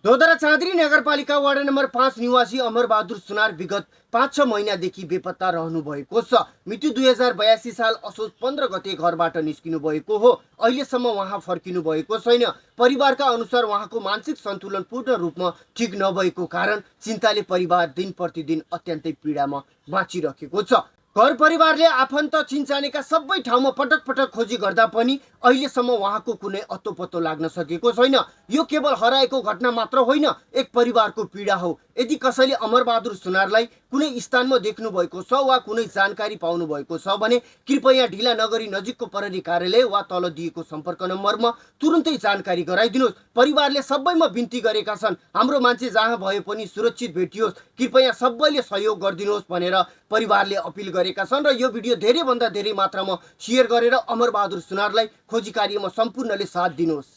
धोदरा चाँदरी नगरपालिका ward number 5 निवासी अमरबहादुर सुनार विगत 5-6 महिनादेखि बेपत्ता रहनु भएको छ। मिति 2082 साल असोज 15 गते घरबाट निस्किनु भएको हो। अहिलेसम्म उहाँ फर्किनु भएको छैन। परिवारका अनुसार उहाँको मानसिक सन्तुलन पूर्ण रूपमा ठिक नभएको कारण चिन्ताले परिवार दिन प्रतिदिन अत्यन्तै पीडामा बाँचिरहेको छ। घर परिवारले आफन्त चिन्चानेका सबै ठाउँमा पटक पटक खोजी गर्दा पनि अहिलेसम्म उहाँको कुनै अत्तोपत्तो लाग्न सकेको छैन। यो केवल हराएको घटना मात्र होइन, एक परिवारको पीडा हो। यदि कसैले अमरबहादुर सुनारलाई कुनै स्थानमा देख्नु भएको छ वा कुनै जानकारी पाउनु भएको छ भने कृपया ढिला नगरी नजिकको प्रहरी कार्यालय वा तल दिएको सम्पर्क नम्बरमा तुरुन्तै जानकारी गराइदिनुहोस्। परिवारले सबैमा बिन्ती गरेका छन्, हाम्रो मान्छे जहाँ भए पनि सुरक्षित भेटियोस्, कृपया सबैले सहयोग गरिदिनुहोस् भनेर परिवारले अपिल गरेका छन्। र यो भिडियो धेरैभन्दा धेरै मात्रामा सेयर गरेर अमरबहादुर सुनारलाई खोजी कार्यमा सम्पूर्णले साथ दिनुहोस्।